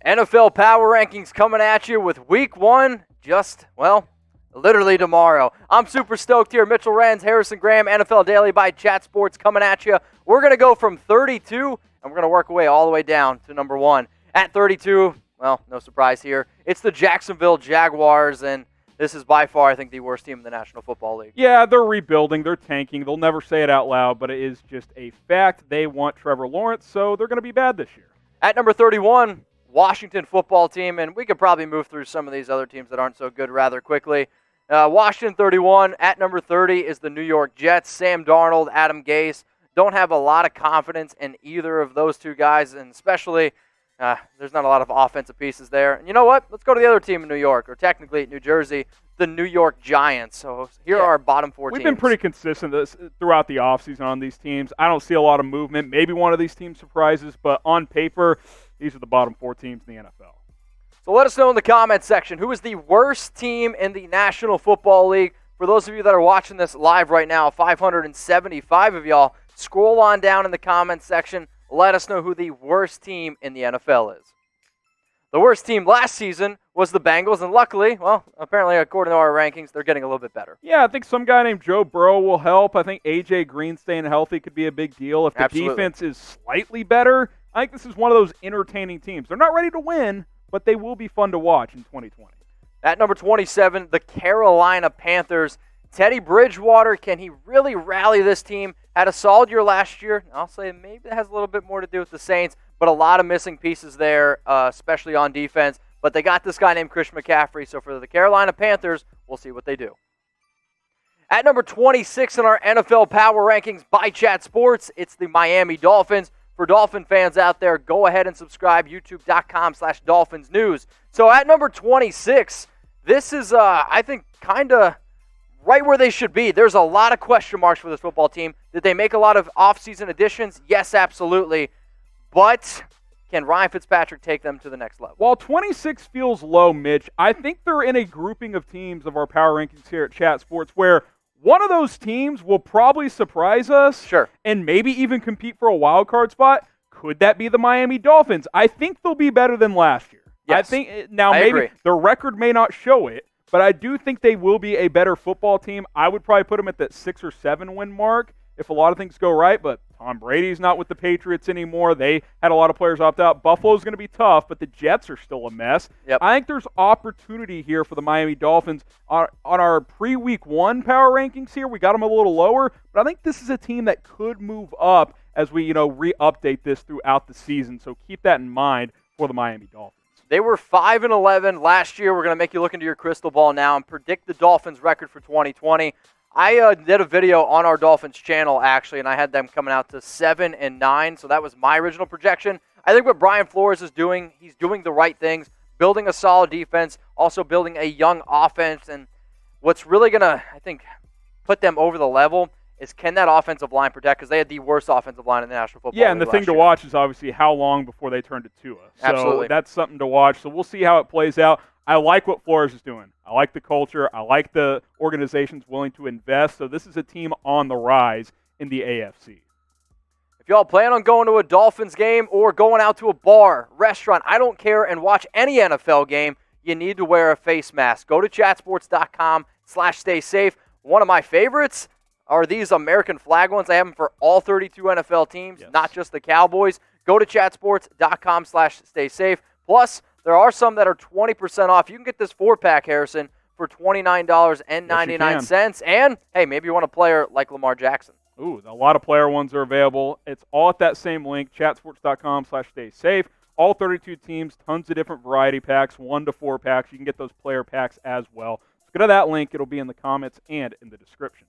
NFL Power Rankings coming at you with Week 1 literally tomorrow. I'm super stoked here. Mitchel, Renz, Harrison Graham, NFL Daily by Chat Sports coming at you. We're going to go from 32, and we're going to work away all the way down to number 1. At 32, well, no surprise here, it's the Jacksonville Jaguars, and this is by far, I think, the worst team in the National Football League. Yeah, they're rebuilding. They're tanking. They'll never say it out loud, but it is just a fact. They want Trevor Lawrence, so they're going to be bad this year. At number 31, Washington Football Team, and we could probably move through some of these other teams that aren't so good rather quickly. Washington 31. At number 30 is the New York Jets. Sam Darnold, Adam Gase. Don't have a lot of confidence in either of those two guys, and especially there's not a lot of offensive pieces there. And you know what? Let's go to the other team in New York, or technically New Jersey, the New York Giants. So here are our bottom 4 teams. We've been pretty consistent throughout the offseason on these teams. I don't see a lot of movement. Maybe one of these teams surprises, but on paper, these are the bottom 4 teams in the NFL. So let us know in the comments section, who is the worst team in the National Football League? For those of you that are watching this live right now, 575 of y'all, scroll on down in the comments section. Let us know who the worst team in the NFL is. The worst team last season was the Bengals, and luckily, well, apparently according to our rankings, they're getting a little bit better. Yeah, I think some guy named Joe Burrow will help. I think A.J. Green staying healthy could be a big deal. If the defense is slightly better, I think this is one of those entertaining teams. They're not ready to win, but they will be fun to watch in 2020. At number 27, the Carolina Panthers. Teddy Bridgewater, can he really rally this team? Had a solid year last year. I'll say maybe it has a little bit more to do with the Saints, but a lot of missing pieces there, especially on defense. But they got this guy named Christian McCaffrey, so for the Carolina Panthers, we'll see what they do. At number 26 in our NFL Power Rankings by Chat Sports, it's the Miami Dolphins. For Dolphin fans out there, go ahead and subscribe, youtube.com/Dolphins News. So at number 26, this is, I think, kind of right where they should be. There's a lot of question marks for this football team. Did they make a lot of offseason additions? Yes, absolutely. But can Ryan Fitzpatrick take them to the next level? While 26 feels low, Mitch, I think they're in a grouping of teams of our power rankings here at Chat Sports where one of those teams will probably surprise us. Sure. And maybe even compete for a wild card spot. Could that be the Miami Dolphins? I think they'll be better than last year. Yes. I think now maybe agree. Their record may not show it, but I do think they will be a better football team. I would probably put them at that 6 or 7 win mark if a lot of things go right, but Tom Brady's not with the Patriots anymore. They had a lot of players opt out. Buffalo's going to be tough, but the Jets are still a mess. Yep. I think there's opportunity here for the Miami Dolphins. On our pre-week 1 power rankings here, we got them a little lower, but I think this is a team that could move up as we, re-update this throughout the season. So keep that in mind for the Miami Dolphins. They were 5-11 last year. We're going to make you look into your crystal ball now and predict the Dolphins' record for 2020. I did a video on our Dolphins channel, actually, and I had them coming out to 7-9, so that was my original projection. I think what Brian Flores is doing, he's doing the right things, building a solid defense, also building a young offense, and what's really going to, I think, put them over the level is can that offensive line protect, because they had the worst offensive line in the National Football League. Yeah, and the thing to watch is obviously how long before they turn to Tua. Absolutely. So that's something to watch. So we'll see how it plays out. I like what Flores is doing. I like the culture. I like the organizations willing to invest. So this is a team on the rise in the AFC. If y'all plan on going to a Dolphins game or going out to a bar, restaurant, I don't care, and watch any NFL game, you need to wear a face mask. Go to chatsports.com/stay safe. One of my favorites are these American flag ones. I have them for all 32 NFL teams, not just the Cowboys. Go to chatsports.com/stay safe. Plus, there are some that are 20% off. You can get this 4-pack, Harrison, for $29.99. Yes, and, hey, maybe you want a player like Lamar Jackson. Ooh, a lot of player ones are available. It's all at that same link, chatsports.com/stay safe. All 32 teams, tons of different variety packs, 1 to 4 packs. You can get those player packs as well. So go to that link. It'll be in the comments and in the description.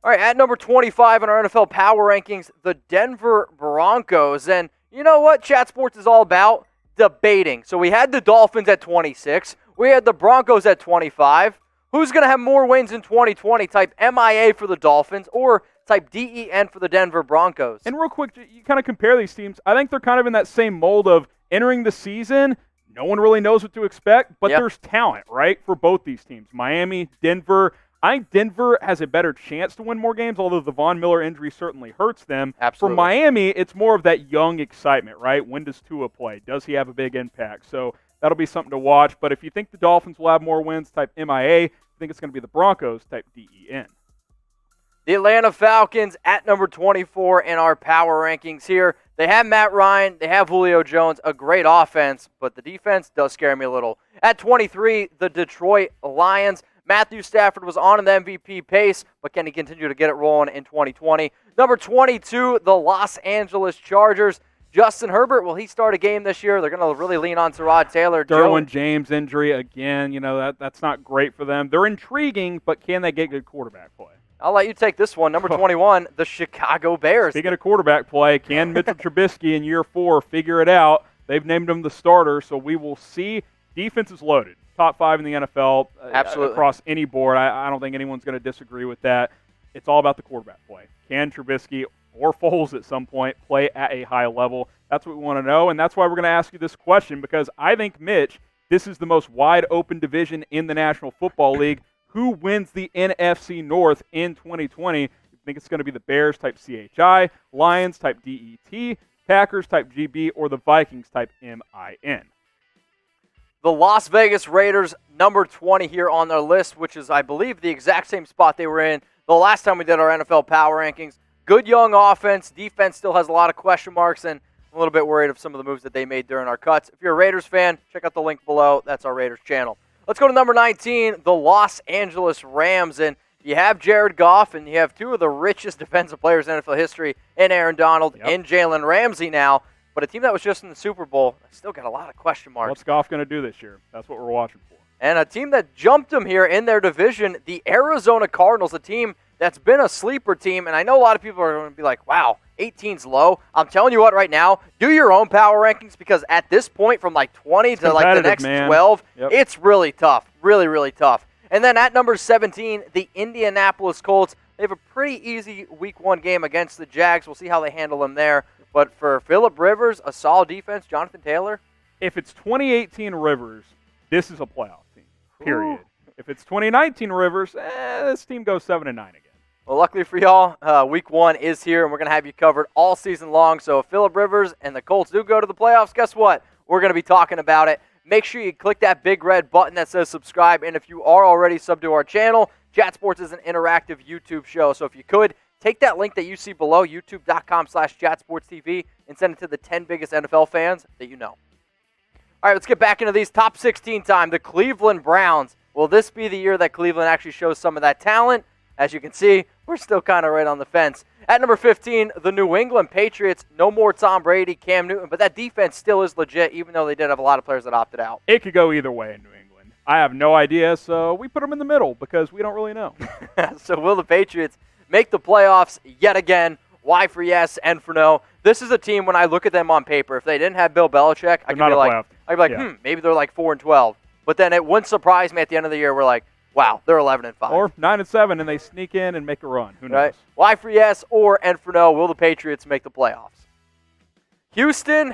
All right, at number 25 in our NFL Power Rankings, the Denver Broncos. And you know what Chat Sports is all about? Debating. So we had the Dolphins at 26. We had the Broncos at 25. Who's going to have more wins in 2020? Type MIA for the Dolphins or type DEN for the Denver Broncos. And real quick, you kind of compare these teams. I think they're kind of in that same mold of entering the season. No one really knows what to expect, but there's talent, right, for both these teams. Miami, Denver. I think Denver has a better chance to win more games, although the Von Miller injury certainly hurts them. Absolutely. For Miami, it's more of that young excitement, right? When does Tua play? Does he have a big impact? So that'll be something to watch. But if you think the Dolphins will have more wins, type MIA. I think it's going to be the Broncos, type DEN. The Atlanta Falcons at number 24 in our power rankings here. They have Matt Ryan. They have Julio Jones, a great offense, but the defense does scare me a little. At 23, the Detroit Lions. Matthew Stafford was on an MVP pace, but can he continue to get it rolling in 2020? Number 22, the Los Angeles Chargers. Justin Herbert, will he start a game this year? They're going to really lean on Tyrod Taylor. Derwin James injury again. That's not great for them. They're intriguing, but can they get good quarterback play? I'll let you take this one. Number 21, the Chicago Bears. Speaking of quarterback play, can Mitchell Trubisky in year 4 figure it out? They've named him the starter, so we will see. Defense is loaded. Top 5 in the NFL. Absolutely. Across any board. I don't think anyone's going to disagree with that. It's all about the quarterback play. Can Trubisky or Foles at some point play at a high level? That's what we want to know, and that's why we're going to ask you this question, because I think, Mitch, this is the most wide-open division in the National Football League. Who wins the NFC North in 2020? You think it's going to be the Bears type CHI, Lions type DET, Packers type GB, or the Vikings type MIN? The Las Vegas Raiders, number 20 here on their list, which is, I believe, the exact same spot they were in the last time we did our NFL power rankings. Good young offense. Defense still has a lot of question marks, and I'm a little bit worried of some of the moves that they made during our cuts. If you're a Raiders fan, check out the link below. That's our Raiders channel. Let's go to number 19, the Los Angeles Rams. And you have Jared Goff, and you have two of the richest defensive players in NFL history in Aaron Donald and Jalen Ramsey now. But a team that was just in the Super Bowl, still got a lot of question marks. What's Goff going to do this year? That's what we're watching for. And a team that jumped them here in their division, the Arizona Cardinals, a team that's been a sleeper team. And I know a lot of people are going to be like, wow, 18's low. I'm telling you what right now, do your own power rankings, because at this point from like 20 to like the next 12, it's really tough. Really, really tough. And then at number 17, the Indianapolis Colts. They have a pretty easy Week 1 game against the Jags. We'll see how they handle them there. But for Phillip Rivers, a solid defense, Jonathan Taylor. If it's 2018 Rivers, this is a playoff team, period. Ooh. If it's 2019 Rivers, this team goes 7-9 again. Well, luckily for y'all, Week 1 is here, and we're going to have you covered all season long. So if Phillip Rivers and the Colts do go to the playoffs, guess what? We're going to be talking about it. Make sure you click that big red button that says subscribe. And if you are already subbed to our channel, Chat Sports is an interactive YouTube show. So if you could, take that link that you see below, youtube.com/chatsportstv, and send it to the 10 biggest NFL fans that you know. All right, let's get back into these top 16 time. The Cleveland Browns. Will this be the year that Cleveland actually shows some of that talent? As you can see, we're still kind of right on the fence. At number 15, the New England Patriots. No more Tom Brady, Cam Newton, but that defense still is legit, even though they did have a lot of players that opted out. It could go either way in New England. I have no idea, so we put them in the middle because we don't really know. So will the Patriots make the playoffs yet again? Y for yes, N for no. This is a team, when I look at them on paper, if they didn't have Bill Belichick, I'd be like, maybe they're like 4-12. But then it wouldn't surprise me at the end of the year. We're like, wow, they're 11-5. Or 9-7, and they sneak in and make a run. Who knows? Right. Y for yes or N for no. Will the Patriots make the playoffs? Houston,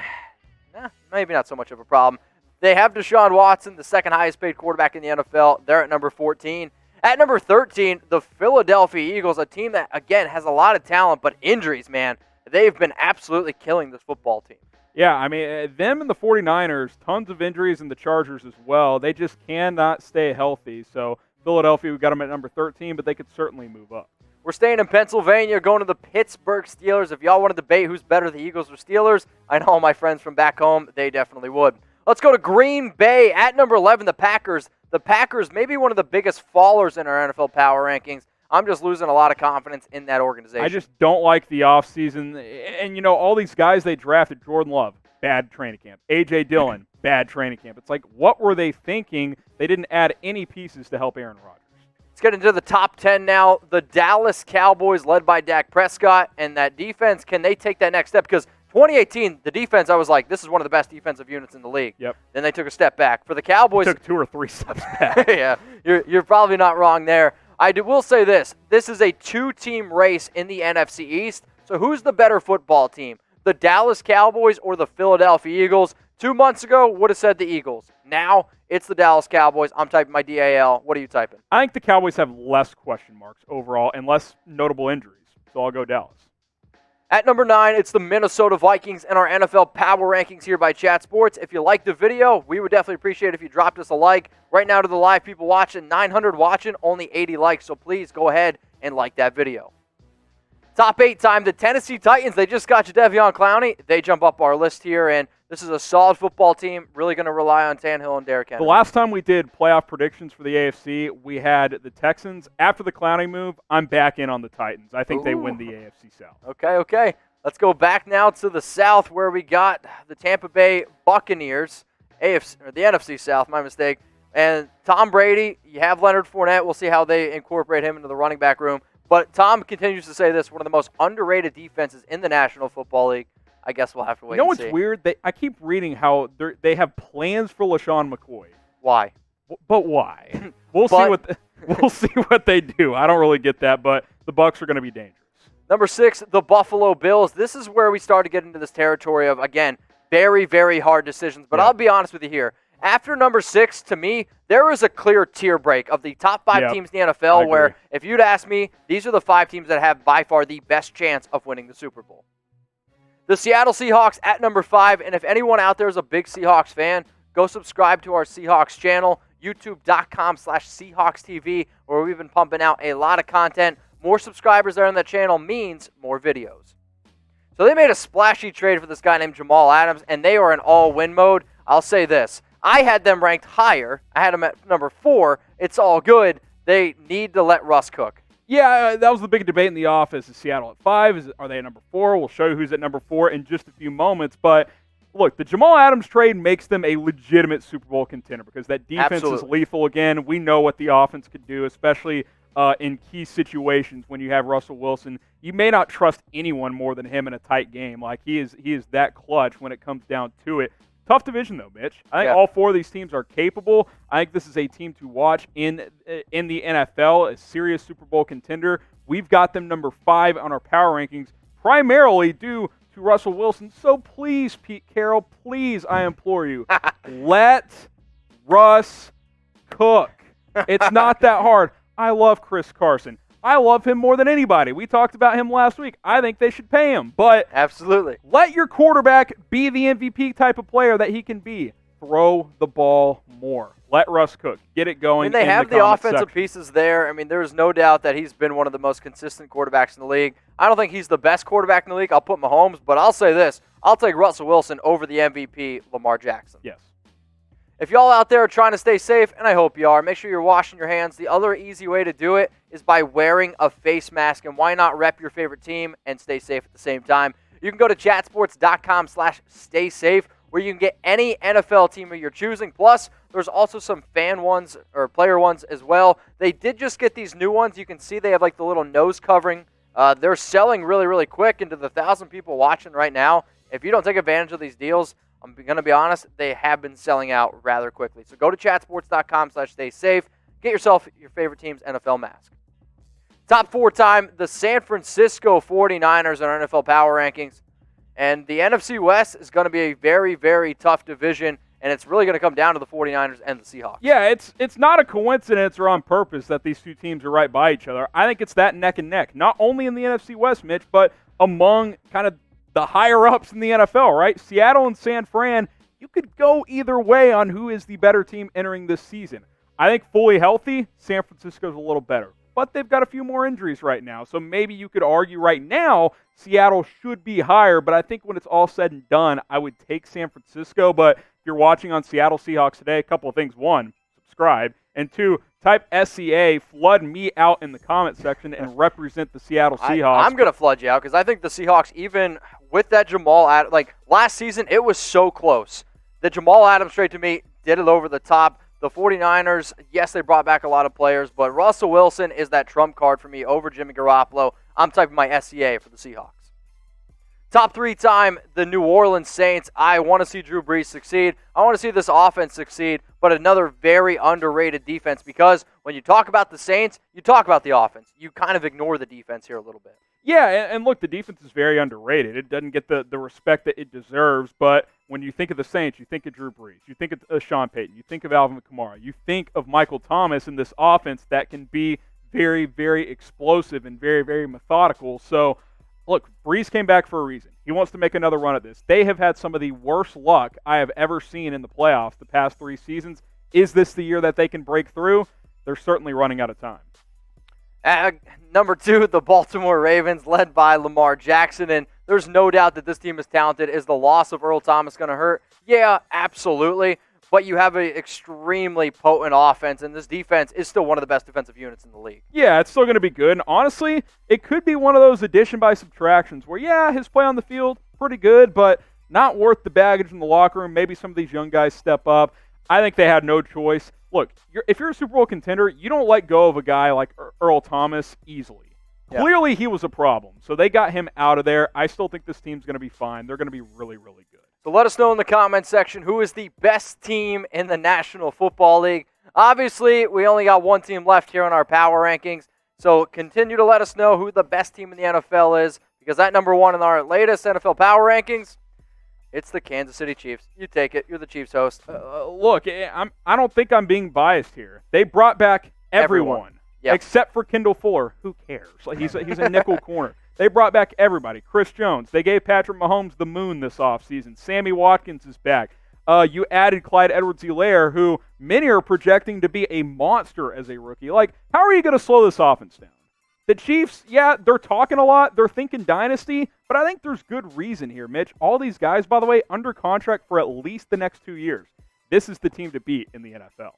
maybe not so much of a problem. They have Deshaun Watson, the second highest paid quarterback in the NFL. They're at number 14. At number 13, the Philadelphia Eagles, a team that, again, has a lot of talent, but injuries, man. They've been absolutely killing this football team. Yeah, I mean, them and the 49ers, tons of injuries, and the Chargers as well. They just cannot stay healthy. So Philadelphia, we got them at number 13, but they could certainly move up. We're staying in Pennsylvania, going to the Pittsburgh Steelers. If y'all want to debate who's better, the Eagles or Steelers, I know all my friends from back home, they definitely would. Let's go to Green Bay. At number 11, the Packers. The Packers may be one of the biggest fallers in our NFL power rankings. I'm just losing a lot of confidence in that organization. I just don't like the offseason. And, all these guys they drafted, Jordan Love, bad training camp. A.J. Dillon, bad training camp. It's like, what were they thinking? They didn't add any pieces to help Aaron Rodgers. Let's get into the top 10 now. The Dallas Cowboys, led by Dak Prescott, and that defense, can they take that next step? Because 2018, the defense, I was like, this is one of the best defensive units in the league. Yep. Then they took a step back. For the Cowboys, took 2 or 3 steps back. Yeah, you're probably not wrong there. Will say this. This is a 2-team race in the NFC East. So who's the better football team? The Dallas Cowboys or the Philadelphia Eagles? 2 months ago, would have said the Eagles. Now, it's the Dallas Cowboys. I'm typing my DAL. What are you typing? I think the Cowboys have less question marks overall and less notable injuries. So I'll go Dallas. At number 9, it's the Minnesota Vikings in our NFL Power Rankings here by Chat Sports. If you liked the video, we would definitely appreciate it if you dropped us a like. Right now to the live people watching, 900 watching, only 80 likes. So please go ahead and like that video. Top 8 time, the Tennessee Titans. They just got Jadeveon Clowney. They jump up our list here, and this is a solid football team. Really going to rely on Tannehill and Derrick Henry. The last time we did playoff predictions for the AFC, we had the Texans. After the Clowney move, I'm back in on the Titans. I think they win the AFC South. Okay. Let's go back now to the South where we got the Tampa Bay Buccaneers. The NFC South, my mistake. And Tom Brady, you have Leonard Fournette. We'll see how they incorporate him into the running back room. But Tom continues to say this, one of the most underrated defenses in the National Football League. I guess we'll have to wait and see. You know what's weird? I keep reading how they have plans for LaShawn McCoy. Why? But why? We'll see what they do. I don't really get that, but the Bucs are going to be dangerous. Number 6, the Buffalo Bills. This is where we start to get into this territory of, again, very, very hard decisions. But I'll be honest with you here. After number 6, to me, there is a clear tier break of the top 5 teams in the NFL where if you'd ask me, these are the 5 teams that have by far the best chance of winning the Super Bowl. The Seattle Seahawks at number 5, and if anyone out there is a big Seahawks fan, go subscribe to our Seahawks channel, youtube.com/SeahawksTV, where we've been pumping out a lot of content. More subscribers there on that channel means more videos. So they made a splashy trade for this guy named Jamal Adams, and they are in all-win mode. I'll say this. I had them ranked higher. I had them at number 4. It's all good. They need to let Russ cook. Yeah, that was the big debate in the office. Is Seattle at 5? Are they at number 4? We'll show you who's at number 4 in just a few moments. But look, the Jamal Adams trade makes them a legitimate Super Bowl contender because that defense is lethal again. We know what the offense could do, especially in key situations when you have Russell Wilson. You may not trust anyone more than him in a tight game. Like he is that clutch when it comes down to it. Tough division, though, Mitch. I think all 4 of these teams are capable. I think this is a team to watch in the NFL, a serious Super Bowl contender. We've got them number 5 on our power rankings, primarily due to Russell Wilson. So please, Pete Carroll, please, I implore you, let Russ cook. It's not that hard. I love Chris Carson. I love him more than anybody. We talked about him last week. I think they should pay him. But absolutely, let your quarterback be the MVP type of player that he can be. Throw the ball more. Let Russ cook. Get it going. And they have the offensive pieces there. I mean, there's no doubt that he's been one of the most consistent quarterbacks in the league. I don't think he's the best quarterback in the league. I'll put Mahomes, but I'll say this. I'll take Russell Wilson over the MVP, Lamar Jackson. Yes. If y'all out there are trying to stay safe, and I hope you are, make sure you're washing your hands. The other easy way to do it is by wearing a face mask. And why not rep your favorite team and stay safe at the same time? You can go to chatsports.com/staysafe where you can get any NFL team of your choosing. Plus, there's also some fan ones or player ones as well. They did just get these new ones. You can see they have like the little nose covering. They're selling really, really quick into the 1,000 people watching right now. If you don't take advantage of these deals, I'm going to be honest, they have been selling out rather quickly. So go to chatsports.com/staysafe. Get yourself your favorite team's NFL mask. Top 4 time, the San Francisco 49ers in our NFL Power Rankings. And the NFC West is going to be a very, very tough division, and it's really going to come down to the 49ers and the Seahawks. Yeah, it's not a coincidence or on purpose that these two teams are right by each other. I think it's that neck and neck, not only in the NFC West, Mitch, but among kind of the higher-ups in the NFL, right? Seattle and San Fran, you could go either way on who is the better team entering this season. I think fully healthy, San Francisco's a little better. But they've got a few more injuries right now. So maybe you could argue right now Seattle should be higher. But I think when it's all said and done, I would take San Francisco. But if you're watching on Seattle Seahawks today, a couple of things. 1, subscribe. And 2, type SCA, flood me out in the comment section and represent the Seattle Seahawks. I'm going to flood you out because I think the Seahawks, even with that Jamal Adams, like last season, it was so close. The Jamal Adams trade to me did it over the top. The 49ers, yes, they brought back a lot of players, but Russell Wilson is that trump card for me over Jimmy Garoppolo. I'm typing my SCA for the Seahawks. Top 3 time, the New Orleans Saints. I want to see Drew Brees succeed. I want to see this offense succeed, but another very underrated defense because when you talk about the Saints, you talk about the offense. You kind of ignore the defense here a little bit. Yeah, and look, the defense is very underrated. It doesn't get the respect that it deserves, but when you think of the Saints, you think of Drew Brees, you think of Sean Payton, you think of Alvin Kamara, you think of Michael Thomas in this offense that can be very, very explosive and very, very methodical. So, look, Brees came back for a reason. He wants to make another run at this. They have had some of the worst luck I have ever seen in the playoffs the past 3 seasons. Is this the year that they can break through? They're certainly running out of time. Number 2, the Baltimore Ravens, led by Lamar Jackson, and there's no doubt that this team is talented. Is the loss of Earl Thomas going to hurt? Yeah, absolutely. But you have an extremely potent offense, and this defense is still one of the best defensive units in the league. Yeah, it's still going to be good. And honestly, it could be one of those addition by subtractions where, yeah, his play on the field, pretty good, but not worth the baggage in the locker room. Maybe some of these young guys step up. I think they had no choice. Look, if you're a Super Bowl contender, you don't let go of a guy like Earl Thomas easily. Yeah. Clearly, he was a problem, so they got him out of there. I still think this team's going to be fine. They're going to be really, really good. So let us know in the comment section who is the best team in the National Football League. Obviously, we only got one team left here on our power rankings, so continue to let us know who the best team in the NFL is, because at number 1 in our latest NFL power rankings, it's the Kansas City Chiefs. You take it. You're the Chiefs host. Look, I don't think I'm being biased here. They brought back everyone. Yep. Except for Kendall Fuller. Who cares? Like he's a nickel corner. They brought back everybody. Chris Jones. They gave Patrick Mahomes the moon this offseason. Sammy Watkins is back. You added Clyde Edwards-Helaire, who many are projecting to be a monster as a rookie. Like, how are you going to slow this offense down? The Chiefs, yeah, they're talking a lot. They're thinking dynasty, but I think there's good reason here, Mitch. All these guys, by the way, under contract for at least the next 2 years. This is the team to beat in the NFL.